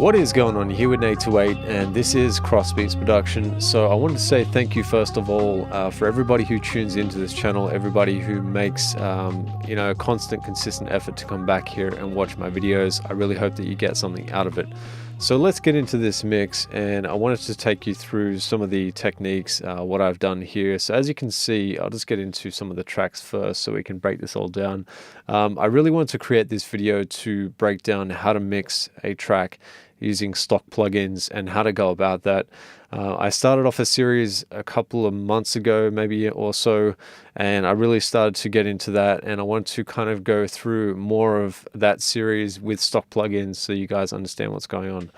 What is going on? Here with 828, and this is Crossbeats Production. So I wanted to say thank you first of all for everybody who tunes into this channel, everybody who makes a constant, consistent effort to come back here and watch my videos. I really hope that you get something out of it. So let's get into this mix, and I wanted to take you through some of the techniques, what I've done here. So as you can see, I'll just get into some of the tracks first so we can break this all down. I really wanted to create this video to break down how to mix a track using stock plugins and how to go about that. I started off a series a couple of months ago, maybe or so, and I really started to get into that, and I want to kind of go through more of that series with stock plugins so you guys understand what's going on.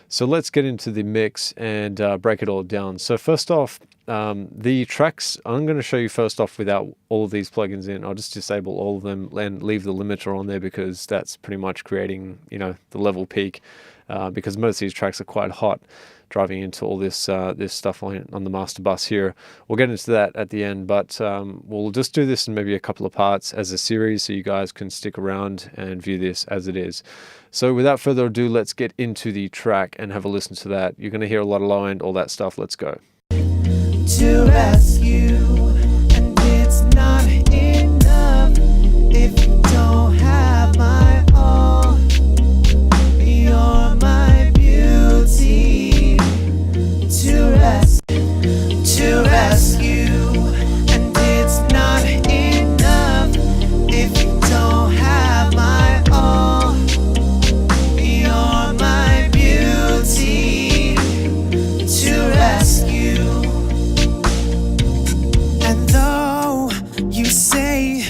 So let's get into the mix and break it all down. So first off, the tracks, I'm going to show you first off without all of these plugins in. I'll just disable all of them and leave the limiter on there because that's pretty much creating, the level peak, because most of these tracks are quite hot, driving into all this this stuff on the master bus here. We'll get into that at the end, but we'll just do this in maybe a couple of parts as a series so you guys can stick around and view this as it is. So without further ado, let's get into the track and have a listen to that. You're going to hear a lot of low end, all that stuff. Let's go. To rescue, and it's not enough if you don't have my all. You're my beauty. To rescue, and it's not enough if you don't have my all. You're my beauty. To rescue. And though you say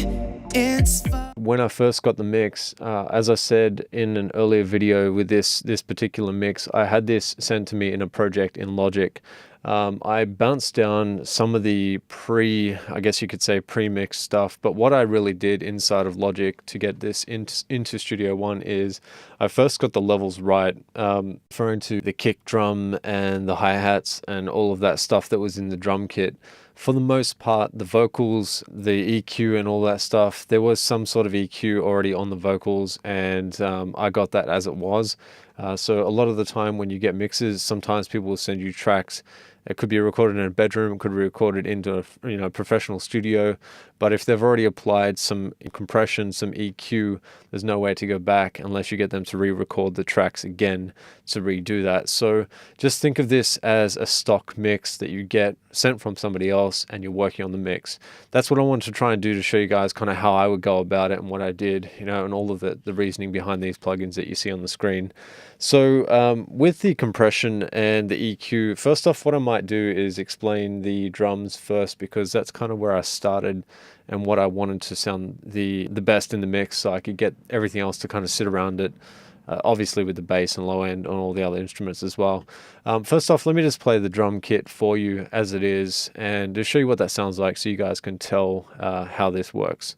it's when I first got the mix, as I said in an earlier video with this particular mix, I had this sent to me in a project in Logic. I bounced down some of the I guess you could say pre-mix stuff, but what I really did inside of Logic to get this into Studio One is I first got the levels right, referring to the kick drum and the hi-hats and all of that stuff that was in the drum kit. For the most part, the vocals, the EQ and all that stuff, there was some sort of EQ already on the vocals, and I got that as it was. So a lot of the time when you get mixes, sometimes people will send you tracks. It could be recorded in a bedroom, it could be recorded into a professional studio, but if they've already applied some compression, some EQ, there's no way to go back unless you get them to re-record the tracks again to redo that. So just think of this as a stock mix that you get sent from somebody else and you're working on the mix. That's what I wanted to try and do to show you guys kind of how I would go about it and what I did, and all of the reasoning behind these plugins that you see on the screen. So with the compression and the EQ, first off, what I might do is explain the drums first, because that's kind of where I started and what I wanted to sound the best in the mix, so I could get everything else to kind of sit around it, obviously with the bass and low end on all the other instruments as well. First off, let me just play the drum kit for you as it is and to show you what that sounds like so you guys can tell how this works.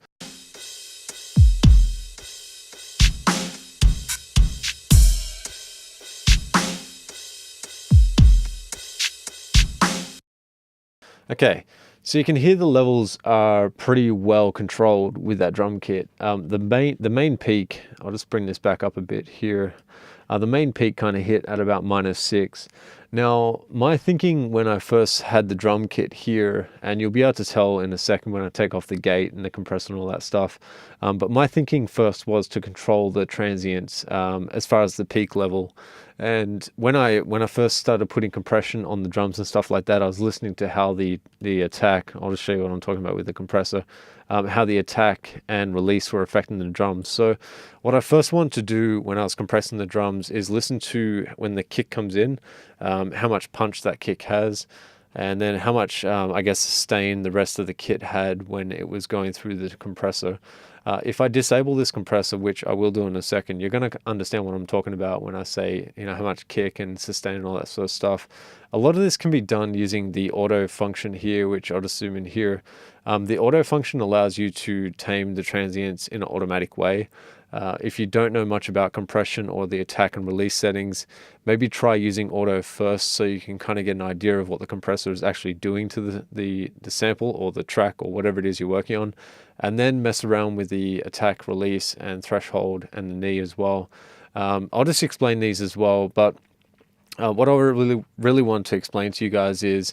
Okay, so you can hear the levels are pretty well controlled with that drum kit. The main peak, I'll just bring this back up a bit here. The main peak kind of hit at about -6. Now, my thinking when I first had the drum kit here, and you'll be able to tell in a second when I take off the gate and the compressor and all that stuff, but my thinking first was to control the transients as far as the peak level. And when I first started putting compression on the drums and stuff like that, I was listening to how the attack, I'll just show you what I'm talking about with the compressor, how the attack and release were affecting the drums. So what I first wanted to do when I was compressing the drums is listen to when the kick comes in, how much punch that kick has, and then how much, I guess, sustain the rest of the kit had when it was going through the compressor. If I disable this compressor, which I will do in a second, you're going to understand what I'm talking about when I say, how much kick and sustain and all that sort of stuff. A lot of this can be done using the auto function here, which I'll just zoom in here. The auto function allows you to tame the transients in an automatic way. If you don't know much about compression or the attack and release settings, maybe try using auto first so you can kind of get an idea of what the compressor is actually doing to the sample or the track or whatever it is you're working on, and then mess around with the attack, release and threshold and the knee as well. I'll just explain these as well, but what I really want to explain to you guys is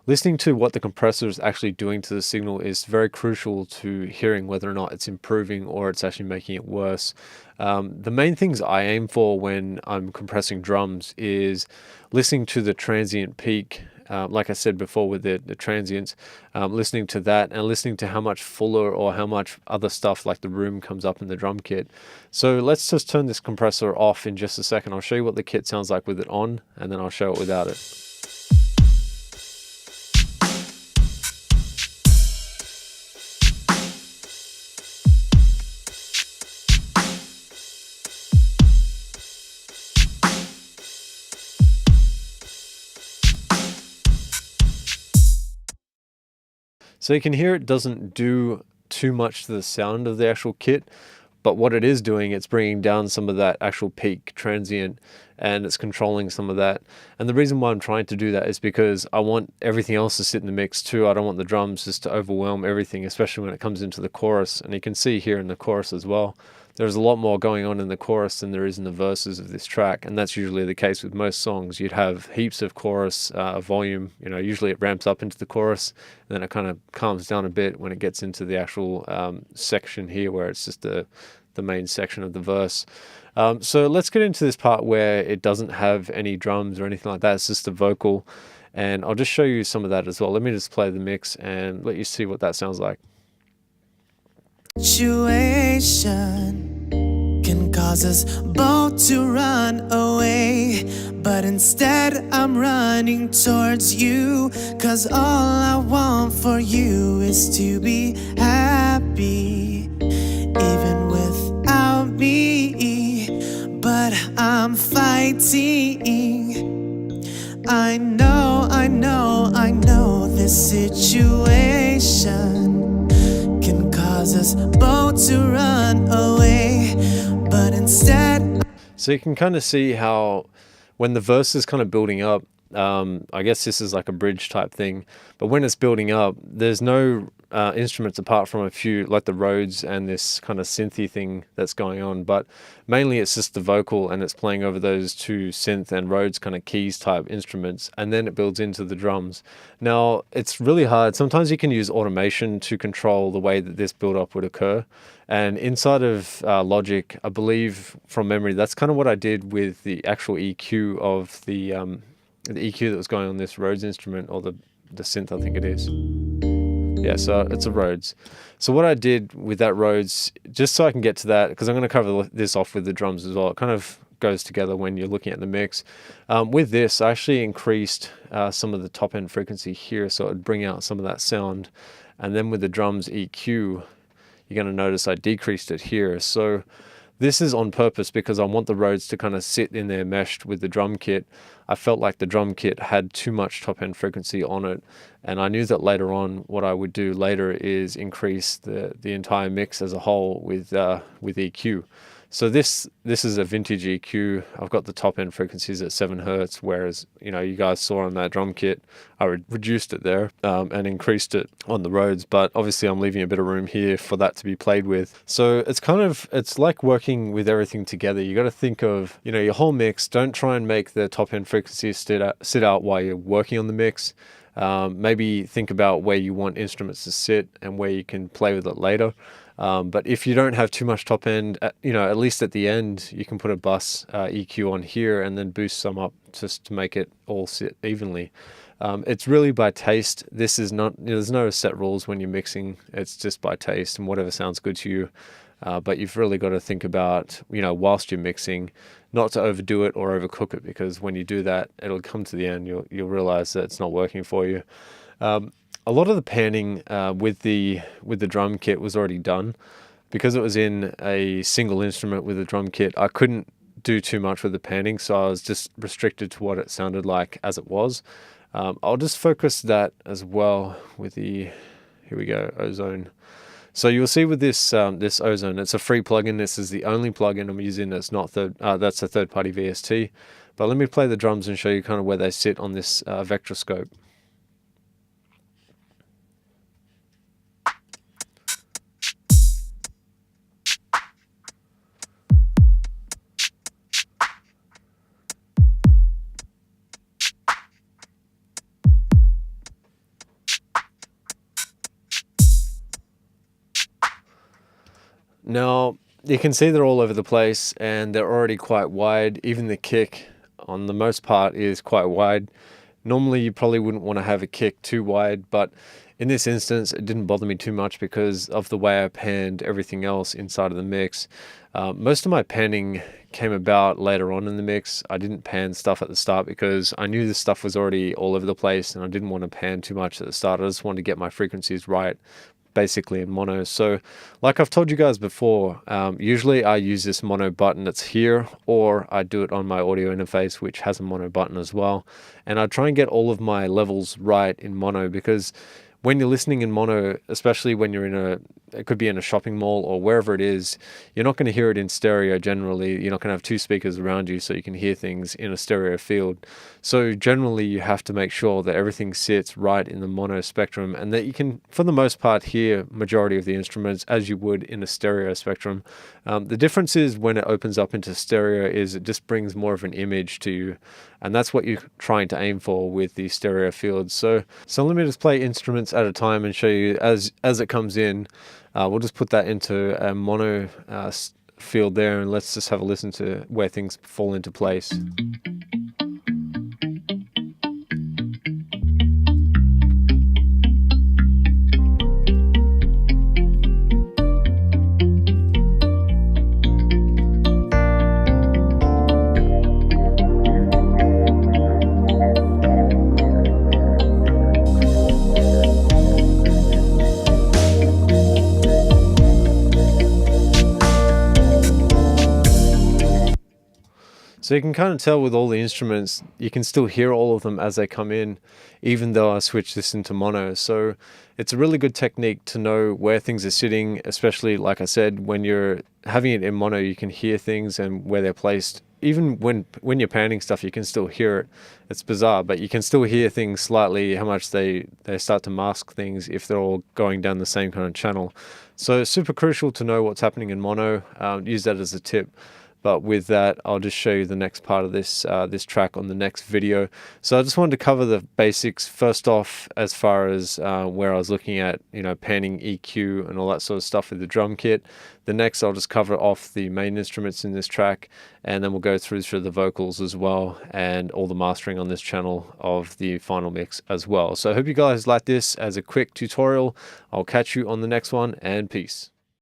listening to what the compressor is actually doing to the signal is very crucial to hearing whether or not it's improving or it's actually making it worse. The main things I aim for when I'm compressing drums is listening to the transient peak. Like I said before with the transients, listening to that and listening to how much fuller or how much other stuff like the room comes up in the drum kit. So let's just turn this compressor off in just a second. I'll show you what the kit sounds like with it on, and then I'll show it without it. So you can hear it doesn't do too much to the sound of the actual kit, but what it is doing, it's bringing down some of that actual peak transient, and it's controlling some of that. And the reason why I'm trying to do that is because I want everything else to sit in the mix too. I don't want the drums just to overwhelm everything, especially when it comes into the chorus. And you can see here in the chorus as well, there's a lot more going on in the chorus than there is in the verses of this track, and that's usually the case with most songs. You'd have heaps of chorus volume, usually it ramps up into the chorus, and then it kind of calms down a bit when it gets into the actual section here where it's just the main section of the verse. So let's get into this part where it doesn't have any drums or anything like that. It's just a vocal, and I'll just show you some of that as well. Let me just play the mix and let you see what that sounds like. Situation can cause us both to run away, but instead I'm running towards you, 'cause all I want for you is to be happy, even without me. But I'm fighting. I know this situation can cause us both to run away, but instead. So you can kind of see how when the verse is kind of building up, I guess this is like a bridge type thing, but when it's building up, there's no instruments apart from a few like the Rhodes and this kind of synthy thing that's going on, but mainly it's just the vocal, and it's playing over those two synth and Rhodes kind of keys type instruments, and then it builds into the drums. Now it's really hard. Sometimes you can use automation to control the way that this build up would occur, and inside of Logic, I believe from memory, that's kind of what I did with the actual EQ of the EQ that was going on this Rhodes instrument, or the synth, I think it is. Yeah, so it's a Rhodes. So what I did with that Rhodes, just so I can get to that, because I'm going to cover this off with the drums as well, it kind of goes together when you're looking at the mix. With this, I actually increased some of the top end frequency here, so it would bring out some of that sound. And then with the drums EQ, you're going to notice I decreased it here. So this is on purpose because I want the Rhodes to kind of sit in there meshed with the drum kit. I felt like the drum kit had too much top end frequency on it, and I knew that later on what I would do later is increase the entire mix as a whole with EQ. So this is a vintage EQ. I've got the top end frequencies at 7 Hertz, whereas you guys saw on that drum kit I reduced it there and increased it on the Rhodes, but obviously I'm leaving a bit of room here for that to be played with. So it's like working with everything together. You got to think of your whole mix. Don't try and make the top end frequencies sit out while you're working on the mix. Maybe think about where you want instruments to sit and where you can play with it later. But if you don't have too much top end, at least at the end, you can put a bus EQ on here and then boost some up just to make it all sit evenly. It's really by taste. This is not, there's no set rules when you're mixing. It's just by taste and whatever sounds good to you. But you've really got to think about, whilst you're mixing, not to overdo it or overcook it, because when you do that, it'll come to the end. You'll realize that it's not working for you. A lot of the panning with the drum kit was already done. Because it was in a single instrument with a drum kit, I couldn't do too much with the panning, so I was just restricted to what it sounded like as it was. I'll just focus that as well with the, here we go, Ozone. So you'll see with this this Ozone, it's a free plugin. This is the only plugin I'm using that's not that's a third-party VST. But let me play the drums and show you kind of where they sit on this vectorscope. Now, you can see they're all over the place and they're already quite wide. Even the kick on the most part is quite wide. Normally you probably wouldn't want to have a kick too wide, but in this instance it didn't bother me too much because of the way I panned everything else inside of the mix. Most of my panning came about later on in the mix. I didn't pan stuff at the start because I knew this stuff was already all over the place and I didn't want to pan too much at the start. I just wanted to get my frequencies right, basically in mono. So like I've told you guys before, usually I use this mono button that's here, or I do it on my audio interface, which has a mono button as well. And I try and get all of my levels right in mono, because when you're listening in mono, especially when you're it could be in a shopping mall or wherever it is, you're not going to hear it in stereo generally. You're not going to have two speakers around you so you can hear things in a stereo field. So generally you have to make sure that everything sits right in the mono spectrum and that you can, for the most part, hear majority of the instruments as you would in a stereo spectrum. The difference is when it opens up into stereo is it just brings more of an image to you. And that's what you're trying to aim for with the stereo fields. So let me just play instruments at a time and show you as it comes in. We'll just put that into a mono field there, and let's just have a listen to where things fall into place. So you can kind of tell with all the instruments, you can still hear all of them as they come in, even though I switch this into mono. So it's a really good technique to know where things are sitting, especially, like I said, when you're having it in mono, you can hear things and where they're placed. Even when you're panning stuff, you can still hear it. It's bizarre, but you can still hear things slightly, how much they start to mask things if they're all going down the same kind of channel. So it's super crucial to know what's happening in mono. Use that as a tip. But with that, I'll just show you the next part of this this track on the next video. So I just wanted to cover the basics first off, as far as where I was looking at, panning, EQ and all that sort of stuff with the drum kit. The next, I'll just cover off the main instruments in this track, and then we'll go through the vocals as well and all the mastering on this channel of the final mix as well. So I hope you guys like this as a quick tutorial. I'll catch you on the next one, and peace.